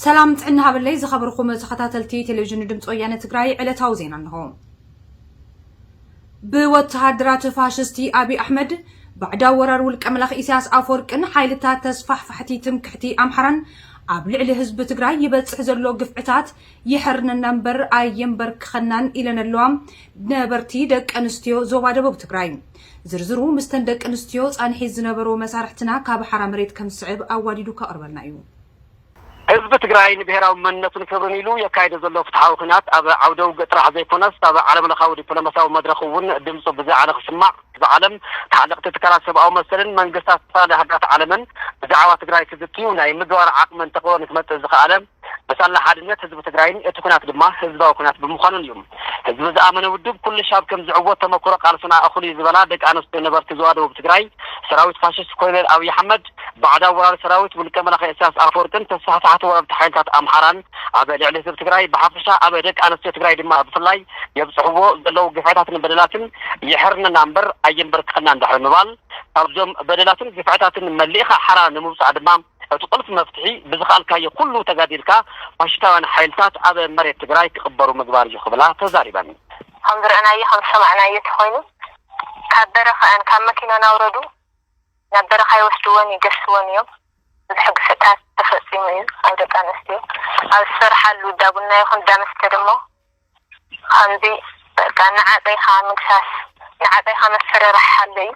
سلام تعنا باللي زخبركم تخطاتلتي تلفزيون دمص ويانه تግራይ ዕለታው ዜና ነው بوتهادرات فاشستي ابي احمد بعد ورر والقملخ اساس افورقن حيلታት ተስፋሕፋሕቲ ትምክሕቲ አምሐራን ኣብ ልዕሊ ህዝብ ትግራይ ይበጽሕ ዘሎ ግፍዕታት ይሕርነና እምበር ኣይንበርክኸናን ኢለነለዋም ነበርቲ ደቂ ኣንስትዮ ዞባ ደቡብ ትግራይ ዝርዝሩ ምስተን ደቂ ኣንስትዮ ጻንሒ ዝነበሩ መሳርሕትና ካብ ሓራ መሬት ከም ዝስዕብ ኣዋዲዱ ከቅርበልና እዩ ህዝብ ትግራይ ንብሔራዊ መንነቱን ክብርን ኢሉ የካይደ ዘሎ ፍትሓዊ ኩናት ኣብ ዓውደው ጥራሕ ዘይኮነስ ኣብ ዓለም ለኻዊ ዲፕሎማሲያዊ መድረኽ እውን ድምፁ ብዛዕባ ክስማዕ ብዓለም ታዕልቕቲ ትካላት ሰብኣዊ መሰልን መንግስታት ዝተፈላለዩ ሃገራት ዓለምን ብዛዕባ ትግራይ ክዝትዩ ናይ ምግባር ዓቕመን ተኽቦን ክትመጽእ ዝኽኣለ በሳላ ሓድነት ህዝብ ትግራይን እቲ ኩናት ድማ ህዝባዊ ኩናት ብምዃኑ እዩ ህዝብ ዝኣመነ ውድብ ኩሉ ሻብ ከም ዝዕወት ተመክሮ ቃልስና እኹል ዝበላ ደቂ ኣንስትዮ ነበርቲ ዞባ ደቡብ ትግራይ ሰራዊት ፋሽስት ኮሎኔል ኣብይ ኣሕመድ بعد ورا سراويت والكمل خي اساس افورتن تساعات ورا تحيلات امحران ابا لعلي سب تግራይ بحفشه ابا دق انسته تግራይ ድማ بفلاي يبصحبو زلو غفعتاتن بدلاتن يحرنا نمبر اينبر كنا ندحر مبال ابزم بدلاتن غفعتاتن مليخه حرا نمصع دما تقلف مفتحي بزخالكاي كله تغاديلكا واشتاون حيلات ابا مريت تግራይ تقبروا مغبار يخبلا تزاريبان حمد انا يهم سمعنا يتخوينو كبرخ ان كمكينا نوردو نبرخ يوسدون يقسون يوم بحق ستات تفصيمين عندك أنستي السرح اللي دابنا يخون دامسترمو خمدي كان عطيها مكساس نعطيها مسر رحالي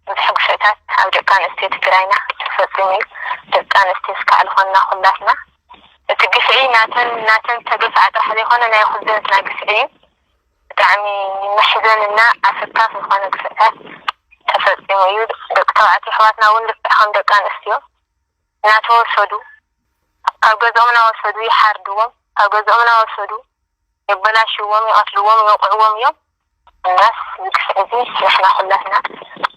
بحق ستات عندك أنستي تقرينا تفصيمين عندك أنستي سكال هنا خلاتنا تقسعي ناتن تقسع تحلي هنا ناخذ ذاتنا قسعي دعمي محزن لنا أفكاس هنا قسعات تفصيل يود دكتوراتي حواتنا ونلفحهم دك أنستيو ناتو وصدو أجزءنا وصدو يحردوهم أجزءنا وصدو يبلاشوهم يقتلوهم يوقعوهم يوم الناس يكسعدين نحنا خلاتنا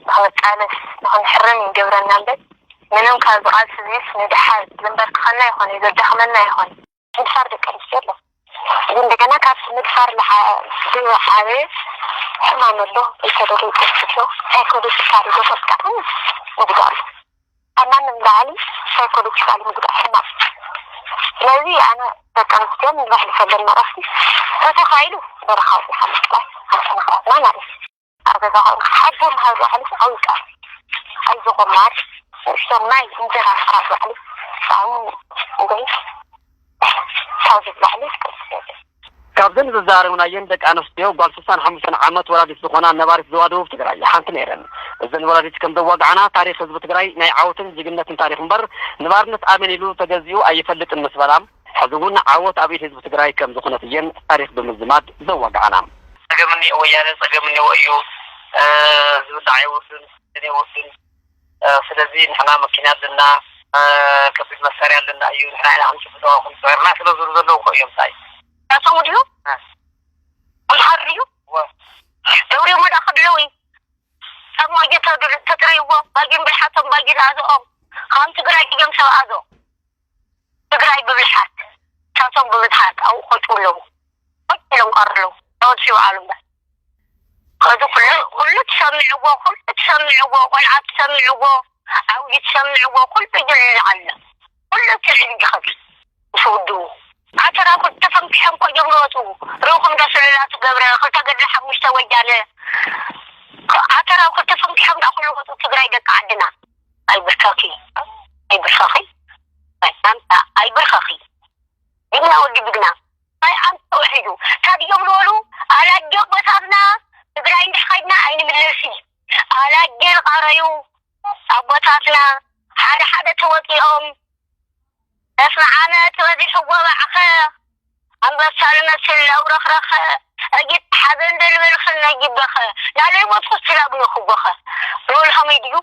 نحن نتعالس نحن نحرم يجبرنا بس منهم كانوا قال سبيس ندحال لنبرك خلنا يخون إذا دخلنا يخون نفر دك أنستيو عندك أنا كاس نفر لحا حارس حمام الله يكرر يكسره هيكون يكسر يجوز كأن مقدار أنا من بعلي هيكون يكسر مقدار حمام الذي أنا تكنستيم من واحد فضل مراسي فتخيلوا برخاء في حمام الله عشان خلاص ما نعرف أرجع حجم هذا عليه أو يكسر أي زغمات شو ما ينزل على خلاص عليه فهم وجيش توجد عليه ካብዘን ዝዛረቡና የንደቅ ኣንስትዮ ጓል 65 ዓመት ወላዲት ዝኾና ነባሪት ዞባ ደቡብ ትግራይ ሓንቲ ነይረን እዘን ወላዲት ከም ዘዋግዓና ታሪክ ህዝቢ ትግራይ ናይ ዓወትን ጅግነትን ታሪክ እምበር ንባርነት ኣመን ኢሉ ተገዚኡ ኣይፈልጥን ምስ በላ ሕዚ እውን ዓወት ኣብ ህዝቢ ትግራይ ከም ዝኾነት እየን ታሪክ ብምዝማድ ዘዋግዓና ፀገምኒ ወያነ ፀገምኒ ወዩ ዝብላዕ ይወስን ስለዚህ ስለዚ ንሕና መኪና ኣለና ከቢድ መሳርያ ኣለና እዩ ንሕና ዓምሲ ብተዋኹም ሰይርና ስለዝሩ ዘለዉ ኮይም ታይ أصوم اليوم؟ والحر اليوم؟ دوري وما داخل لوي أما جت تتريوا باقين بالحاتم باقين هذا خام تقرأي يوم سوا هذا تقرأي بالحات تاسم بالحات أو خطولو خطولو قرلو أو شو عالم ده هذا كله تسمعوا كل تسمعوا والعب تسمعوا أو يتسمعوا كل بيجي على كل تعلم خبر شو أترى كنت فنكحهم كل جمراتو روحهم دسل لا تقبر خلت قد لحم مستوى جاله أترى كنت فنكحهم أقول له تقرأي دك عندنا أي برخاخي أي برخاخي أي برخاخي بينا ودي بينا أي أنت توحدو تادي يوم لولو على الجوق بسابنا تقرأي نحخينا أين من لرسي على الجيل قاريو أبوتاتنا حدا توكيهم اسمعنا تودي حقوق عقا عم بسالنا سلا ورخرخ اجيب حبن دلبل خلنا اجيب بخا لا لا ما تخص لا ابو خبخه رول حميديو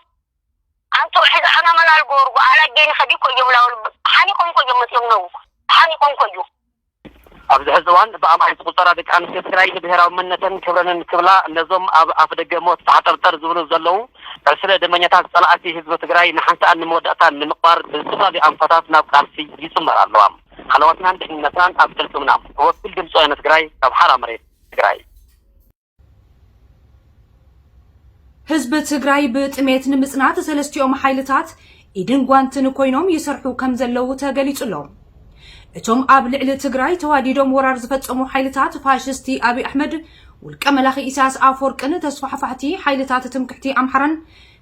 انتو حد انا من الغور على جين خديكو يولا حانيكم كو يمتنو حانيكم كو ኣብዚ ሕዝዋን ብኣማይ ቁጠራ ደቂ ኣንስትዮ ትግራይ ብሄራዊ መንነትን ክብረንን ክብላ ነዞም ኣብ ኣፍ ደገ ሞት ተዓጠርጠር ዝብሉ ዘለዉ ስለ ደመኛታት ጸላእቲ ህዝቢ ትግራይ ንሓንሳኣን ንመወዳእታን ንምቕባር ብዝተፈላለዩ ኣንፈታት ናብ ቃልሲ ይጽመር ኣለዋ ሓለዋትናን ድሕንነትናን ኣብ ቅልጥምና ወኪል ድምፂ ወያነ ትግራይ ካብ ሓራ መሬት ትግራይ ህዝቢ ትግራይ ብጥሜት ንምጽናት ሰለስቲኦም ሓይልታት ኢድን ጓንትን ኮይኖም ይሰርሑ ከም ዘለዉ ተገሊጹሎም እቶም ኣብ ልዕሊ ትግራይ ተዋዲዶም ወራር ዝፈጸሙ ሓይልታት ፋሽስቲ አብይ አሕመድ ውልቀ መላኺ ኢሳያስ አፈወርቅን ተስፋሕፋሕቲ ሓይልታት ትምክሕቲ ኣምሓራን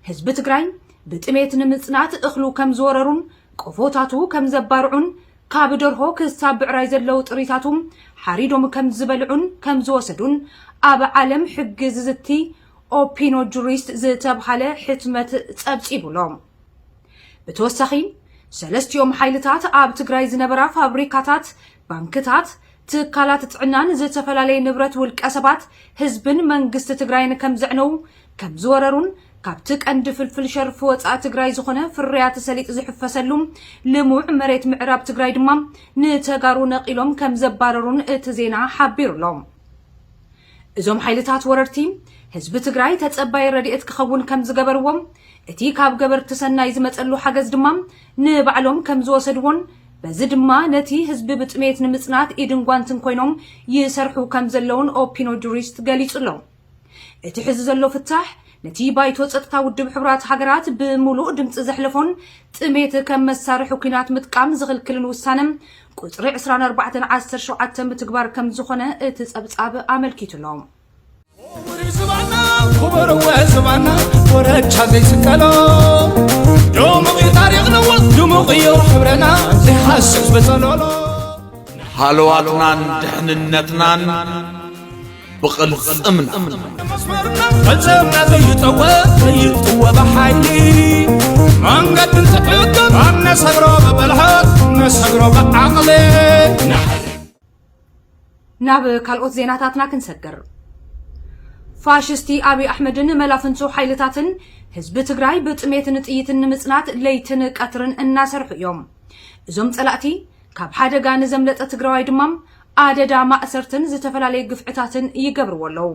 ህዝቢ ትግራይ ብጥሜት ንምጽናት እኽሉ ከም ዝወረሩን ቆፎታቱ ከም ዘባርዑን ካብ ደርሆ ክሳብ ብዕራይ ዘለው ጥሪታቱም ሓሪዶም ከም ዝበልዑን ከም ዝወሰዱን ኣብ ዓለም ሕጊ ዝዝቲ ኦፒኖ ጁሪስት ዝተብሃለ ሕትመት ጸብጺቡሎም ብተወሳኺ ሰለስቲዮም ሓይልታት ኣብ ትግራይ ዝነበራ ፋብሪካታት ባንክታት ትካላት ጥዕናን ዝተፈላለዩ ንብረት ውልቀ ሰባት ህዝብን መንግስቲ ትግራይን ከም ዘዕነው ከም ዝወረሩን ካብቲ ቀንዲ ፍልፍል ሸርፊ ወፃእ ትግራይ ዝኾነ ፍርያት ሰሊጥ ዝሕፈሰሉም ልሙዕ መሬት ምዕራብ ትግራይ ድማ ንተጋሩ ነቂሎም ከም ዘባረሩን እቲ ዜና ሓቢሩሎም እዞም ሓይልታት ወረርቲ ህዝቢ ትግራይ ተጸባይ ረድኤት ክኸውን ከም ዝገበርዎም እቲ ካብ ገበርቲ ሰናይ ዝመጸሉ ሓገዝ ድማ ንባዕሎም ከም ዝወሰድዎን በዚ ድማ ነቲ ህዝቢ ብጥሜት ንምጽናት ኢድንጓንትን ኮይኖም ይሰርሑ ከም ዘለውን ኦፒኖ ጁሪስት ገሊጹሎም እቲ ሕዚ ዘሎ ፍታሕ ነቲ ባይቶ ጸጥታ ውድብ ሕብራት ሃገራት ብምሉእ ድምፂ ዘሕልፎን ጥሜት ከም መሳርሒ ኩናት ምጥቃም ዝኽልክልን ውሳነም ቁጽሪ 2417 ምትግባር ከም ዝኾነ እቲ ጸብጻብ ኣመልኪቱሎም خبر وزمانا ورج هذي سكلا دومي تاريخنا ودومي حبرنا زي حاسس بزلولو حلواتنا دحننتنا بقل امنا فزمنا زي يطوى بحالي من قد نتقدم عنا صبروا ببلحات نصبروا بعقلي ناب كالوت زيناتاتنا كنسجر فاشستي أبي أحمدن ملافنسو حيلتاتن هزب تግራይ بጥሜትን ጥይትን ንምጽናት ለይትን ቀትርን እናሰርሑ እዮም እዞም ጸላእቲ ካብ ሓደጋ ንዘምለጠ ትግራዋይ ድማም ኣደዳ ማእሰርትን ዝተፈላለዩ ግፍዕታትን ይገብርዎለው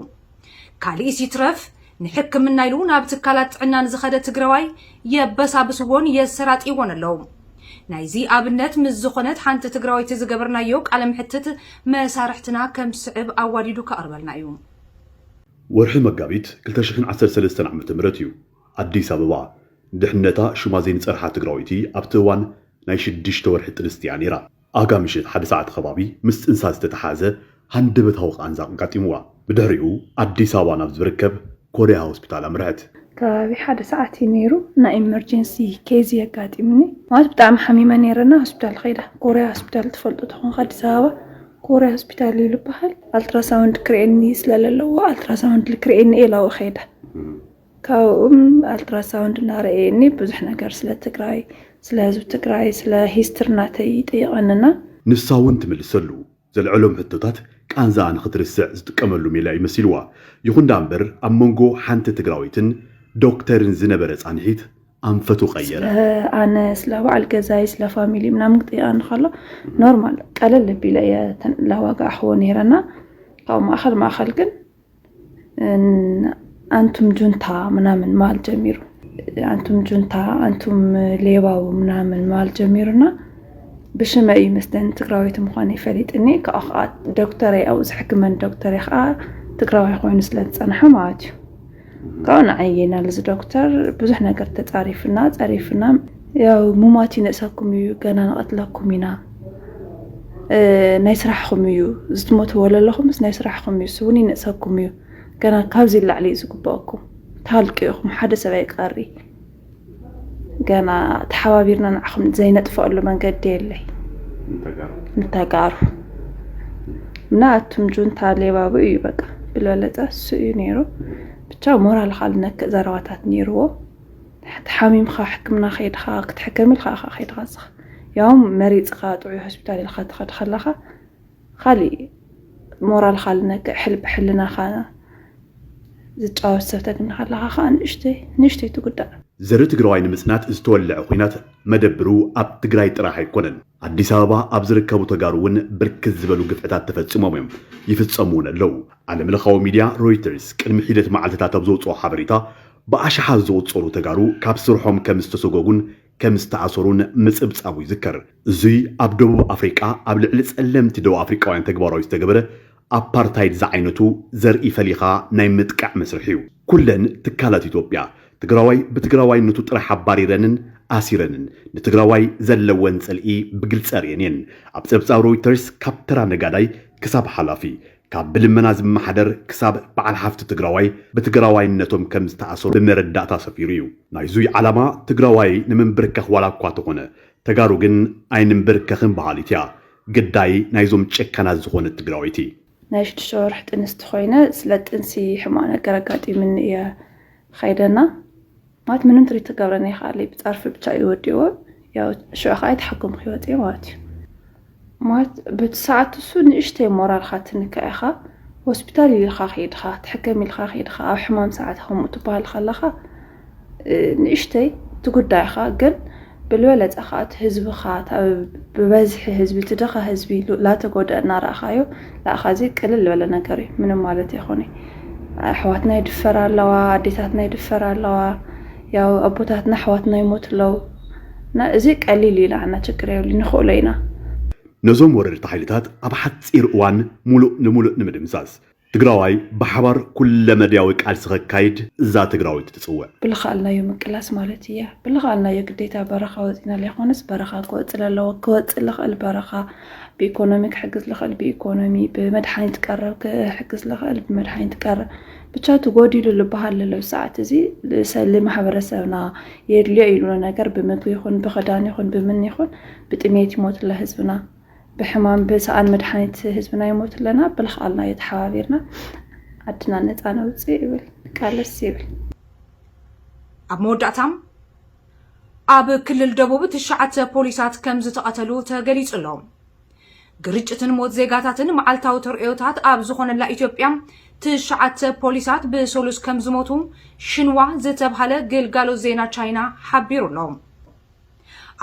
ካልእ ሲትረፍ ንሕክምና ኢሉ ናብ ትካላት ጥዕናን ዝኸደ ትግራዋይ የበሳብስዎን የሰራጢዎን ኣለው ናይዚ ኣብነት ምስ ዝኾነት ሓንቲ ትግራዋይቲ ዝገበርናዮ ቃለ ምሕትት መሳርሕትና ከም ስዕብ ኣዋዲዱ ከቕርበልና እዩ ورح مقابيت كلتا شخن 13 عام تمرتيو አዲስ አበባ ድሕነታ ሹማዜን ጸርሓ ትግራዊቲ ኣብተዋን ናይ 6 ወርሒ ጥንስቲያ ነይራ ኣጋምሽት 1 ሰዓት ከባቢ ምስ እንሳ ዝተተሓዘ ሃንደበታዊ ቃንዛ ቀጢሙዋ ብድሕሪኡ አዲስ አበባ ናብ ዝርከብ ኮሪያ ሆስፒታል ኣምርሐት ከባቢ 1 ሰዓት ነይሩ ናይ ኢመርጀንሲ ኬዝ የጋጢምኒ ማለት በጣም ሓሚመ ነይረና ሆስፒታል ኸይዳ ኮሪያ ሆስፒታል ተፈልጡ ተኾን አዲስ አበባ ኮሪያ ሆስፒታል ይልበሃል አልትራሳውንድ ክሬኒ ስለለለው አልትራሳውንድ ክሬኒ ኤላው ኸይዳ ካውም አልትራሳውንድ ናረኤኒ ብዙሕ ነገር ስለ ትግራይ ስለ ህዝብ ትግራይ ስለ ሂስትርናተይ ጠይቀንና ንሳውን ትምልሰሉ ዘልዕሎም ሕቶታት ቃንዛ ንኽትርስዕ ዝጥቀመሉ ሜላ ይመስልዋ ይኹን ዳምበር ኣብ መንጎ ሓንቲ ትግራዊትን ዶክተርን ዝነበረ ጻንሒት አንፈቱ ቀየረ አነ ስለ ባዓል ገዛይ ስለ ፋሚሊ ምናምን ጠይቃን ኸሎ ኖርማል ቀለል ቢለየ ለዋጋ አሕዎ ነይረና ካው ማእኸል ግን አንቱም ጁንታ ምናምን ማል ጀሚሩ አንቱም ጁንታ አንቱም ሌባው ምናምን ማል ጀሚሩና ብሽመይ መስደን ትግራዊት ምዃነ ይፈልጥኒ ከአኻት ዶክተር አው ዝሕክመን ዶክተር ይኻ ትግራዋይ ኮይኑ ስለ ጸንሐ ማለት كان عينا لز دكتور بزح نقر تعريفنا ያው ሙማቲ ነሳኩም እዩ ገና ነቀትላኩም ኢና ናይ ስራሕኩም እዩ ዝትሞት ወለለኹም ናይ ስራሕኩም እዩ ስውኒ ነሳኩም እዩ ገና ካብዚ ላዕሊ ዝግባኩም ታልቂኹም ሓደ ሰበይ ቀሪ ገና ተሓባቢርና ንዓኹም ዘይነጥፈሉ መንገዲ የለይ እንተጋሩ ናቱም ጁንታ ሌባቡ እዩ በቃ ብለለጠ ስኡ ነይሩ ብቻ ሞራል خالنك ዘራዋታት ነይርዎ ተሓሚም ሕክምና ኸይድኻ ክትሕከምል ኸይድኻ ያው መሪጽኻ ጥዑ ሆስፒታል ኢልኻ ተኸድኸለኻ خالي ሞራል خالنك ሕልብ ሕልናኻ ዝጫወት ሰብተክ ንኸለኻ ንሽተይ ትጉዳ ዘረ ትግራዋይ ንምጽናት ዝተወልዐ ኹናት መደብሩ ኣብ ትግራይ ጥራሕ ኣይኮነን አዲስ አበባ ኣብ ዝርከቡ ተጋሩውን ብርክት ዝበሉ ግፍዕታት ተፈጽሞም እዮም ይፍጸሙን ኣለው ዓለምለኻዊ ሚድያ ሮይተርስ ቅድሚ ሂደት መዓልትታት ኣብ ዘውፅኦ ሓበሬታ ብኣሽሓ ዝወፀሩ ተጋሩ ካብ ስርሖም ከም ዝተሰጎጉን ከም ዝተኣሰሩን ምጽብጻቡ ይዝከር እዙይ ኣብ ደቡብ ኣፍሪቃ ኣብ ልዕሊ ጸለምቲ ደቡብ ኣፍሪቃውያን ተግባራዊ ዝተገበረ ኣፓርታይድ ዝዓይነቱ ዘርኢ ፈሊኻ ናይ ምጥቃዕ መስርሕ እዩ ኩለን ትካላት ኢትዮጵያ ትግራዋይ ብትግራዋይነቱ ጥራሕ ኣባሪረንን ኣሲረንን ንትግራዋይ ዘለወን ጸልኢ ብግልጽ ኣርየንን ኣብ ጸብጻብ ሮይተርስ ካብ ተራ ነጋዳይ ክሳብ ሓላፊ ካብ ብልመና ዝመሓደር ክሳብ በዓል ሓፍቲ ትግራዋይ ብትግራዋይነቶም ከም ዝተኣሰሩ ብመረዳእታ ሰፊሩ እዩ ናይዙይ ዓላማ ትግራዋይ ንምንብርከኽ ዋላ እኳ ተኾነ ተጋሩ ግን ኣይንንብርከኽን በሃሊት እያ ግዳይ ናይዞም ጨካናት ዝኾነት ትግራዋይቲ ናይ 6 ወርሕ ጥንስቲ ኮይነ ስለ ጥንሲ ሕማቅ ነገር ኣጋጢሙኒ እየ ኸይደና ማለት ምንም ትሪት ተገብረና ይኻለይ ብጻርፊ ብቻ ይወዲዎ ያው ሸውኻ ኣይተሐኩም ህይወት እየ ማለት እዩ ማለት በሰዓት እሱ ንእሽተይ ሞራል ኻትንከኢኻ ሆስፒታል ኢልኻ ኸይድኻ ትሕከም ኢልኻ ኸይድኻ ኣብ ሕማም ሰዓት ከምኡ ትበሃል ኸለኻ ንእሽተይ ትጉዳይኻ ግን بالولد أخات حزب خات أو ببزح حزب تدخل حزبي لا تقعد نارأخايو لا أخازي كل ولا نكري من مالتي خوني حواتنا يدفر اللوا عديتاتنا يدفر اللوا يا أبوتاتنا حواتنا يموت لو نا زيك قليلي لعنا تكري ولي نخولينا نزوم ورر تحيلتات أبحث إيروان ملؤ نمدمساس تقراوي بحبر كل مدياوك على سخكايد ذات تقراوي تتصوع بالخالنا يوم كلاس مالتيه بالخالنا يقديتا برخه وزينا ليخونس برخه قوتل لو قوتل البرخه بإيكونوميك حجز لخل بإيكونومي بمدحين تقرب حجز لخل بمدحين تقرب بتشا تقودي للبحال لو ساعات زي لسلم حبرسنا يرلي يلونا نجر بمكو يخون بخدان يخون بمن يخون بتميت يموت لحزبنا بحمام بسأل مدحنيت حزبنا يموت لنا بالخالنا يتحاورنا عدنا نتانا وصيبل قالس يبل ኣብ መወዳእታም ኣብ ክልል ደቡብ ትሽዓተ ፖሊሳት ከም ዝተቐተሉ ተገሊጹሎም ግርጭትን ሞት ዜጋታትን መዓልታዊ ትርኢዮታት ኣብ ዝኾነላ ኢትዮጵያ ትሽዓተ ፖሊሳት ብሰሉስ ከም ዝሞቱ ሽንዋ ዝተብሃለ ግልጋሎት ዜና ቻይና ሓቢሩሎም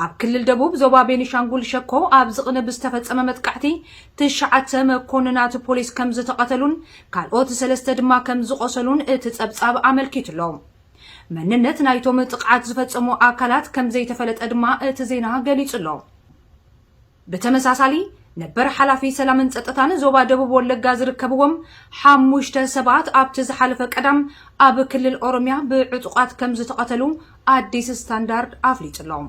ኣብ ክልል ደቡብ ዞባ ቤኒሻንጉል ሸኮ ኣብ ዝቕንብ ዝተፈጸመ መጥቃዕቲ ትሽዓተ መኮንናት ፖሊስ ከም ዝተቐተሉን ካልኦት ሰለስተ ድማ ከም ዝቆሰሉን እቲ ጸብጻብ ኣመልኪቱሎም መንነት ናይቶም ጥቃት ዝፈጸሙ ኣካላት ከም ዘይተፈለጠ ድማ እቲ ዜና ገሊጹሎም በተመሳሳሊ ነበር ሓላፊ ሰላምን ጸጥታን ዞባ ደቡብ ወለጋ ዝርከብዎም 5 ሰባት ኣብቲ ዝሓለፈ ቀዳም ኣብ ክልል ኦሮሚያ ብዕጡቃት ከም ዝተቐተሉ ኣዲስ ስታንዳርድ ኣፍሊጡሎም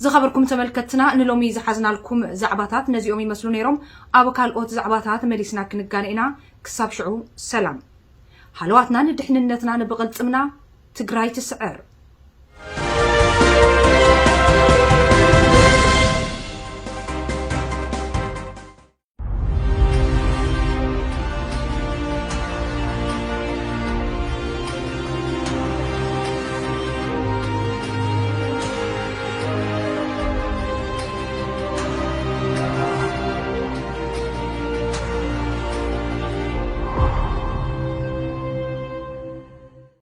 زخبركم تملكتنا ان لومي زحزنالكم زعباتات نزيوم يمسلو نيروم اب كالوت زعباتات مديسنا كنغانينا كساب شعو سلام حلواتنا ندحننتنا نبقلصمنا تግራይ ትስዕር